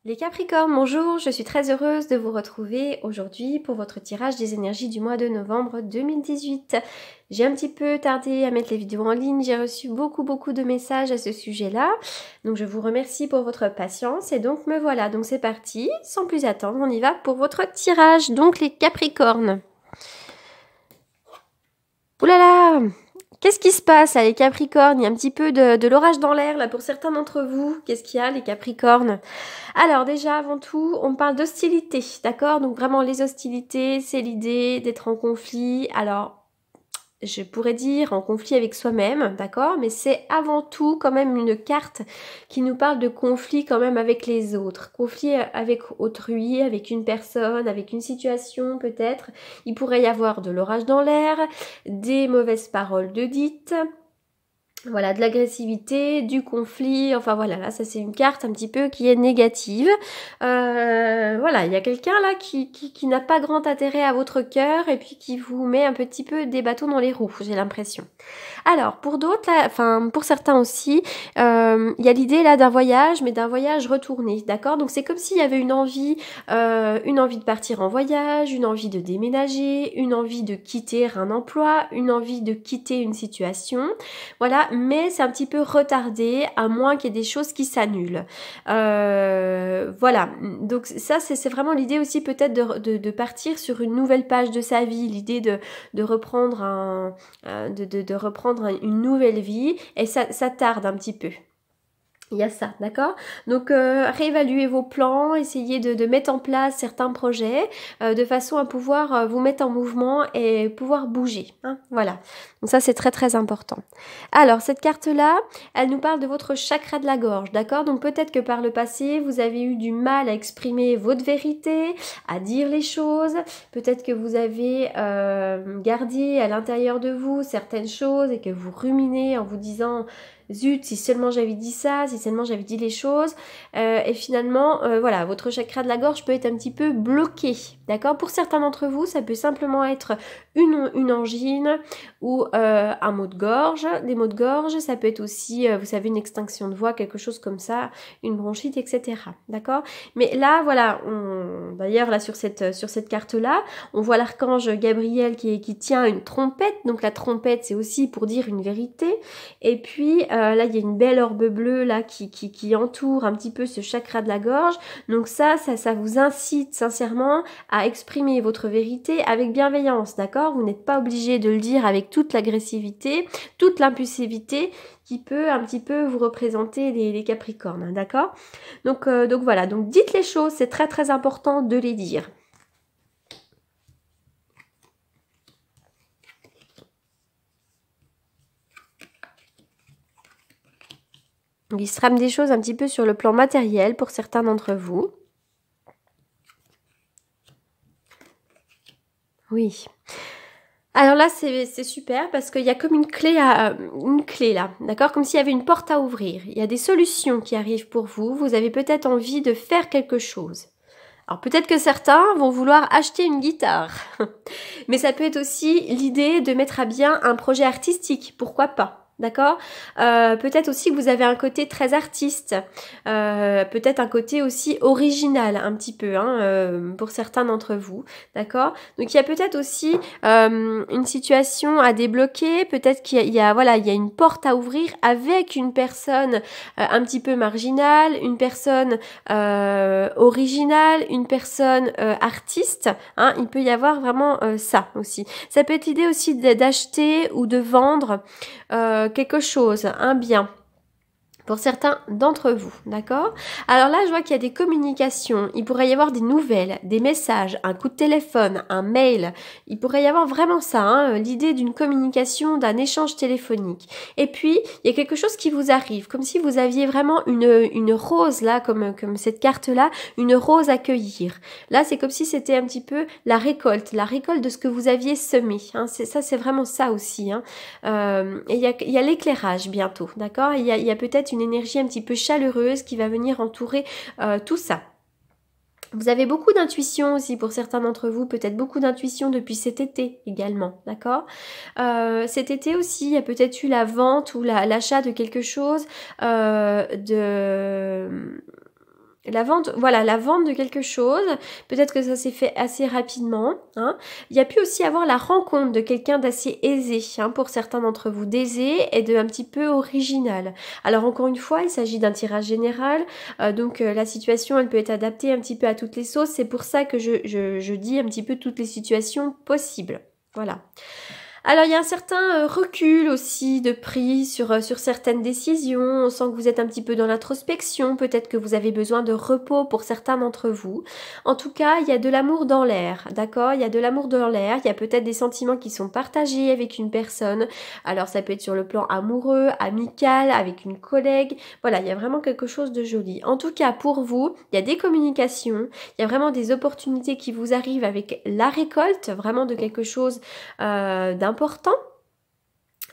Les Capricornes, bonjour, je suis très heureuse de vous retrouver aujourd'hui pour votre tirage des énergies du mois de novembre 2018. J'ai un petit peu tardé à mettre les vidéos en ligne, j'ai reçu beaucoup de messages à ce sujet-là, donc je vous remercie pour votre patience et donc me voilà, donc c'est parti, sans plus attendre, on y va pour votre tirage, donc les Capricornes. Ouh là là! Qu'est-ce qui se passe là, les Capricornes? Il y a un petit peu de l'orage dans l'air là pour certains d'entre vous. Qu'est-ce qu'il y a, les Capricornes? Alors déjà, avant tout, on parle d'hostilité, d'accord? Donc vraiment, les hostilités, c'est l'idée d'être en conflit. Alors, je pourrais dire en conflit avec soi-même, d'accord? Mais c'est avant tout quand même une carte qui nous parle de conflit quand même avec les autres. Conflit avec autrui, avec une personne, avec une situation peut-être. Il pourrait y avoir de l'orage dans l'air, des mauvaises paroles de dites. Voilà, de l'agressivité, du conflit, enfin voilà, là ça c'est une carte un petit peu qui est négative. Voilà, il y a quelqu'un là qui n'a pas grand intérêt à votre cœur et puis qui vous met un petit peu des bâtons dans les roues, j'ai l'impression. Alors, pour d'autres, enfin pour certains aussi, il y a l'idée là d'un voyage, mais d'un voyage retourné, d'accord? Donc c'est comme s'il y avait une envie de partir en voyage, une envie de déménager, une envie de quitter un emploi, une envie de quitter une situation, voilà, mais c'est un petit peu retardé, à moins qu'il y ait des choses qui s'annulent. Voilà, donc ça c'est vraiment l'idée aussi peut-être de partir sur une nouvelle page de sa vie, l'idée de reprendre de reprendre une nouvelle vie, et ça tarde un petit peu. Il y a ça, d'accord? Donc, réévaluez vos plans, essayez de mettre en place certains projets de façon à pouvoir vous mettre en mouvement et pouvoir bouger. Hein, voilà. Donc ça, c'est très important. Alors, cette carte-là, elle nous parle de votre chakra de la gorge, d'accord? Donc, peut-être que par le passé, vous avez eu du mal à exprimer votre vérité, à dire les choses. Peut-être que vous avez gardé à l'intérieur de vous certaines choses et que vous ruminez en vous disant... Zut, si seulement j'avais dit ça, si seulement j'avais dit les choses. Et finalement, voilà, votre chakra de la gorge peut être un petit peu bloqué. D'accord? Pour certains d'entre vous, ça peut simplement être une angine ou un mot de gorge, des maux de gorge. Ça peut être aussi, vous savez, une extinction de voix, quelque chose comme ça, une bronchite, etc. D'accord? Mais là, voilà, d'ailleurs, là, sur cette carte-là, on voit l'archange Gabriel qui tient une trompette. Donc la trompette, c'est aussi pour dire une vérité. Et puis, là, il y a une belle orbe bleue là qui entoure un petit peu ce chakra de la gorge. Donc ça vous incite sincèrement à exprimer votre vérité avec bienveillance, d'accord? Vous n'êtes pas obligé de le dire avec toute l'agressivité, toute l'impulsivité qui peut un petit peu vous représenter les Capricornes, d'accord? Donc voilà, donc dites les choses, c'est très important de les dire. Il se trame des choses un petit peu sur le plan matériel pour certains d'entre vous. Oui. Alors là, c'est super parce qu'il y a comme une clé là, d'accord? Comme s'il y avait une porte à ouvrir. Il y a des solutions qui arrivent pour vous. Vous avez peut-être envie de faire quelque chose. Alors peut-être que certains vont vouloir acheter une guitare. Mais ça peut être aussi l'idée de mettre à bien un projet artistique. Pourquoi pas? D'accord? Peut-être aussi que vous avez un côté très artiste, peut-être un côté aussi original un petit peu pour certains d'entre vous, d'accord? Donc il y a peut-être aussi une situation à débloquer, peut-être qu'il y a voilà, il y a une porte à ouvrir avec une personne un petit peu marginale, une personne originale, une personne artiste, hein, il peut y avoir vraiment ça aussi. Ça peut être l'idée aussi d'acheter ou de vendre quelque chose, un bien. Pour certains d'entre vous, d'accord? Alors là, je vois qu'il y a des communications, il pourrait y avoir des nouvelles, des messages, un coup de téléphone, un mail, il pourrait y avoir vraiment ça, hein, l'idée d'une communication, d'un échange téléphonique. Et puis, il y a quelque chose qui vous arrive, comme si vous aviez vraiment une rose là, comme cette carte-là, une rose à cueillir. Là, c'est comme si c'était un petit peu la récolte de ce que vous aviez semé, hein. C'est vraiment ça aussi, hein. Et il y a l'éclairage bientôt, d'accord? Il y a peut-être une énergie un petit peu chaleureuse qui va venir entourer tout ça. Vous avez beaucoup d'intuition aussi pour certains d'entre vous, peut-être beaucoup d'intuition depuis cet été également, d'accord? Cet été aussi, il y a peut-être eu la vente ou l'achat de quelque chose, La vente, voilà, la vente de quelque chose, peut-être que ça s'est fait assez rapidement. Hein. Il y a pu aussi avoir la rencontre de quelqu'un d'assez aisé, hein, pour certains d'entre vous, d'aisé et de un petit peu original. Alors encore une fois, il s'agit d'un tirage général, donc la situation, elle peut être adaptée un petit peu à toutes les sauces. C'est pour ça que je dis un petit peu toutes les situations possibles. Voilà. Alors, il y a un certain recul aussi de prix sur certaines décisions. On sent que vous êtes un petit peu dans l'introspection. Peut-être que vous avez besoin de repos pour certains d'entre vous. En tout cas, il y a de l'amour dans l'air, d'accord? Il y a de l'amour dans l'air. Il y a peut-être des sentiments qui sont partagés avec une personne. Alors, ça peut être sur le plan amoureux, amical, avec une collègue. Voilà, il y a vraiment quelque chose de joli. En tout cas, pour vous, il y a des communications. Il y a vraiment des opportunités qui vous arrivent avec la récolte, vraiment de quelque chose d'important.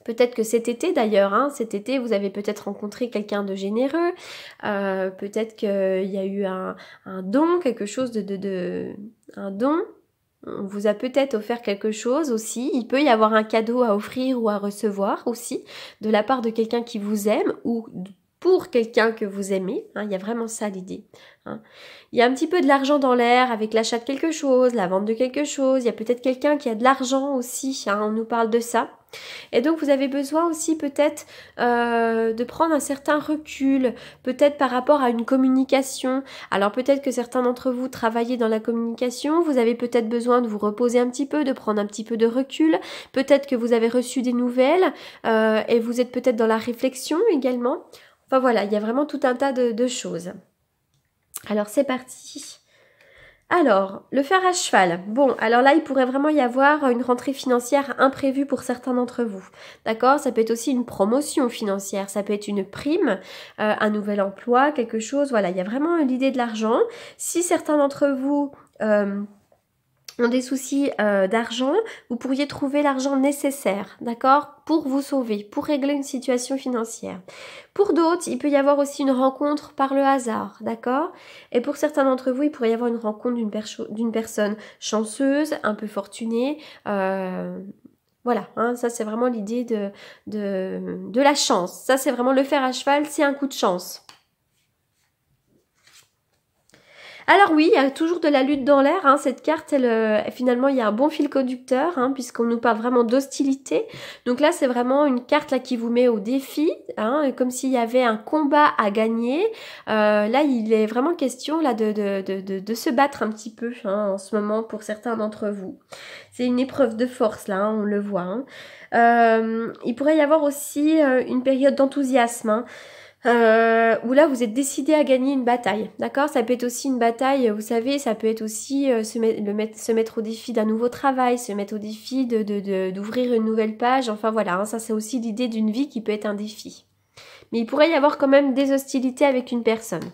Peut-être que cet été d'ailleurs, hein, cet été vous avez peut-être rencontré quelqu'un de généreux, peut-être qu'il y a eu un don, quelque chose un don, on vous a peut-être offert quelque chose aussi, il peut y avoir un cadeau à offrir ou à recevoir aussi, de la part de quelqu'un qui vous aime ou pour quelqu'un que vous aimez, hein, il y a vraiment ça l'idée. Hein. Il y a un petit peu de l'argent dans l'air avec l'achat de quelque chose, la vente de quelque chose, il y a peut-être quelqu'un qui a de l'argent aussi, hein, on nous parle de ça. Et donc vous avez besoin aussi peut-être de prendre un certain recul, peut-être par rapport à une communication. Alors peut-être que certains d'entre vous travaillez dans la communication, vous avez peut-être besoin de vous reposer un petit peu, de prendre un petit peu de recul. Peut-être que vous avez reçu des nouvelles et vous êtes peut-être dans la réflexion également. Enfin voilà, il y a vraiment tout un tas de choses. Alors c'est parti. Alors, le fer à cheval. Bon, alors là, il pourrait vraiment y avoir une rentrée financière imprévue pour certains d'entre vous. D'accord? Ça peut être aussi une promotion financière, ça peut être une prime, un nouvel emploi, quelque chose. Voilà, il y a vraiment l'idée de l'argent. Si certains d'entre vous ont des soucis d'argent, vous pourriez trouver l'argent nécessaire, d'accord, pour vous sauver, pour régler une situation financière. Pour d'autres, il peut y avoir aussi une rencontre par le hasard, d'accord. Et pour certains d'entre vous, il pourrait y avoir une rencontre d'une personne chanceuse, un peu fortunée. Voilà, hein, ça c'est vraiment l'idée de la chance. Ça c'est vraiment le fer à cheval, c'est un coup de chance. Alors oui, il y a toujours de la lutte dans l'air, hein. Cette carte, finalement, il y a un bon fil conducteur, hein, puisqu'on nous parle vraiment d'hostilité. Donc là, c'est vraiment une carte là qui vous met au défi, hein, comme s'il y avait un combat à gagner. Là, il est vraiment question là de se battre un petit peu, hein, en ce moment pour certains d'entre vous. C'est une épreuve de force là, hein, on le voit. Hein. Il pourrait y avoir aussi une période d'enthousiasme, hein. Où là vous êtes décidé à gagner une bataille, d'accord? Ça peut être aussi une bataille, vous savez, ça peut être aussi se mettre au défi d'un nouveau travail, se mettre au défi d'ouvrir une nouvelle page, enfin voilà, hein, ça c'est aussi l'idée d'une vie qui peut être un défi. Mais il pourrait y avoir quand même des hostilités avec une personne.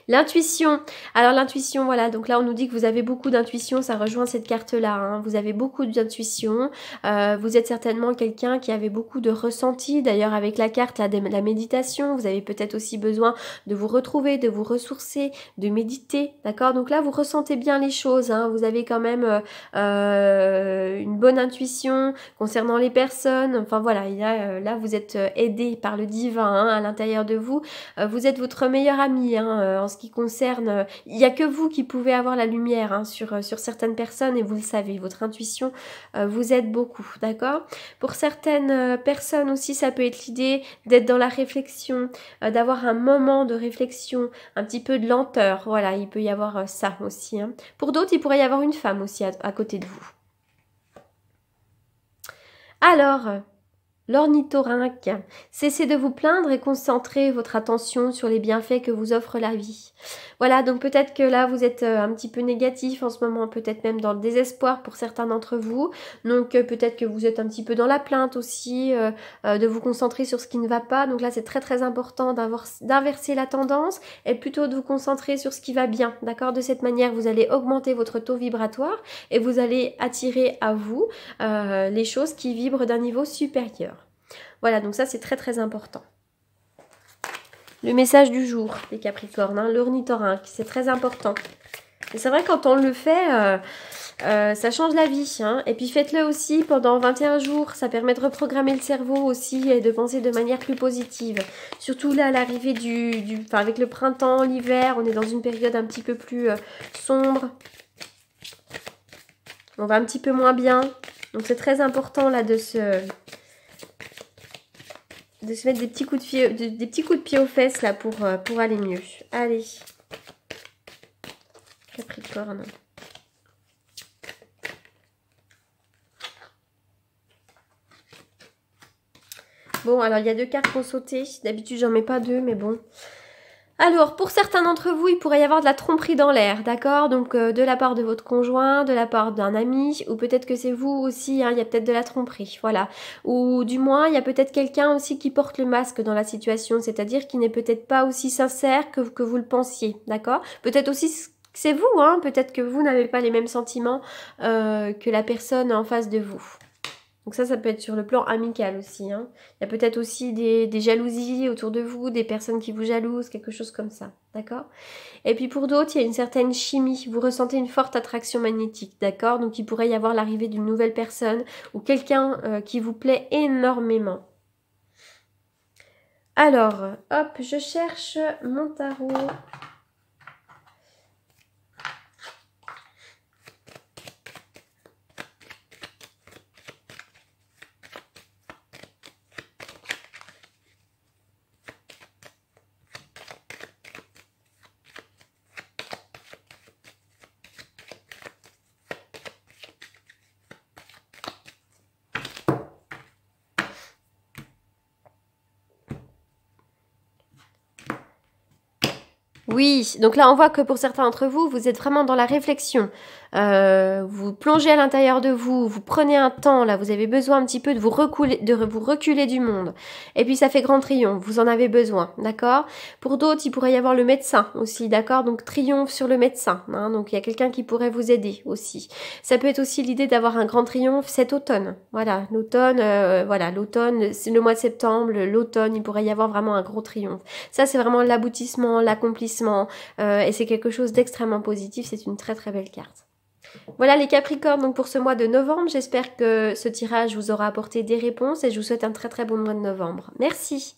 L'intuition. Alors l'intuition, voilà, donc là on nous dit que vous avez beaucoup d'intuition, ça rejoint cette carte-là, hein. Vous avez beaucoup d'intuition, vous êtes certainement quelqu'un qui avait beaucoup de ressenti, d'ailleurs avec la carte la méditation, vous avez peut-être aussi besoin de vous retrouver, de vous ressourcer, de méditer, d'accord? Donc là vous ressentez bien les choses, hein. Vous avez quand même une bonne intuition concernant les personnes, enfin voilà, là vous êtes aidé par le divin, hein, à l'intérieur de vous, vous êtes votre meilleur ami, hein, en ce qui concerne, il n'y a que vous qui pouvez avoir la lumière, hein, sur certaines personnes et vous le savez, votre intuition vous aide beaucoup, d'accord? Pour certaines personnes aussi, ça peut être l'idée d'être dans la réflexion, d'avoir un moment de réflexion, un petit peu de lenteur, voilà, il peut y avoir ça aussi. Hein. Pour d'autres, il pourrait y avoir une femme aussi à côté de vous. Alors, l'ornithorynque, cessez de vous plaindre et concentrez votre attention sur les bienfaits que vous offre la vie. Voilà, donc peut-être que là vous êtes un petit peu négatif en ce moment, peut-être même dans le désespoir pour certains d'entre vous. Donc peut-être que vous êtes un petit peu dans la plainte aussi, de vous concentrer sur ce qui ne va pas. Donc là c'est très très important d'inverser la tendance et plutôt de vous concentrer sur ce qui va bien. D'accord? De cette manière vous allez augmenter votre taux vibratoire et vous allez attirer à vous les choses qui vibrent d'un niveau supérieur. Voilà, donc ça c'est très très important. Le message du jour, les Capricornes, hein, l'ornithorynque, c'est très important. Et c'est vrai quand on le fait, Ça change la vie, hein. Et puis faites-le aussi pendant 21 jours. Ça permet de reprogrammer le cerveau aussi et de penser de manière plus positive. Surtout là, à l'arrivée enfin, avec le printemps, l'hiver, on est dans une période un petit peu plus sombre. On va un petit peu moins bien. Donc c'est très important là de se mettre des petits coups de pied aux fesses là pour aller mieux. Allez. Capricorne. Bon, alors il y a 2 cartes qui ont sauté. D'habitude, j'en mets pas 2, mais bon. Alors, pour certains d'entre vous, il pourrait y avoir de la tromperie dans l'air, d'accord? Donc, de la part de votre conjoint, de la part d'un ami, ou peut-être que c'est vous aussi, hein, il y a peut-être de la tromperie, voilà. Ou du moins, il y a peut-être quelqu'un aussi qui porte le masque dans la situation, c'est-à-dire qui n'est peut-être pas aussi sincère que vous le pensiez, d'accord? Peut-être aussi que c'est vous, hein, peut-être que vous n'avez pas les mêmes sentiments que la personne en face de vous. Donc ça peut être sur le plan amical aussi, hein. Il y a peut-être aussi des jalousies autour de vous, des personnes qui vous jalousent, quelque chose comme ça, d'accord? Et puis pour d'autres, il y a une certaine chimie, vous ressentez une forte attraction magnétique, d'accord? Donc il pourrait y avoir l'arrivée d'une nouvelle personne ou quelqu'un qui vous plaît énormément. Alors, hop, je cherche mon tarot. Oui, donc là on voit que pour certains d'entre vous, vous êtes vraiment dans la réflexion. Vous plongez à l'intérieur de vous, vous prenez un temps, là vous avez besoin un petit peu de vous reculer du monde. Et puis ça fait grand triomphe, vous en avez besoin, d'accord? Pour d'autres, il pourrait y avoir le médecin aussi, d'accord? Donc triomphe sur le médecin, hein, donc il y a quelqu'un qui pourrait vous aider aussi. Ça peut être aussi l'idée d'avoir un grand triomphe cet automne. Voilà, l'automne, c'est le mois de septembre, l'automne, il pourrait y avoir vraiment un gros triomphe. Ça, c'est vraiment l'aboutissement, l'accomplissement, et c'est quelque chose d'extrêmement positif. C'est une très très belle carte. Voilà les Capricornes, donc pour ce mois de novembre, j'espère que ce tirage vous aura apporté des réponses et je vous souhaite un très très bon mois de novembre. Merci.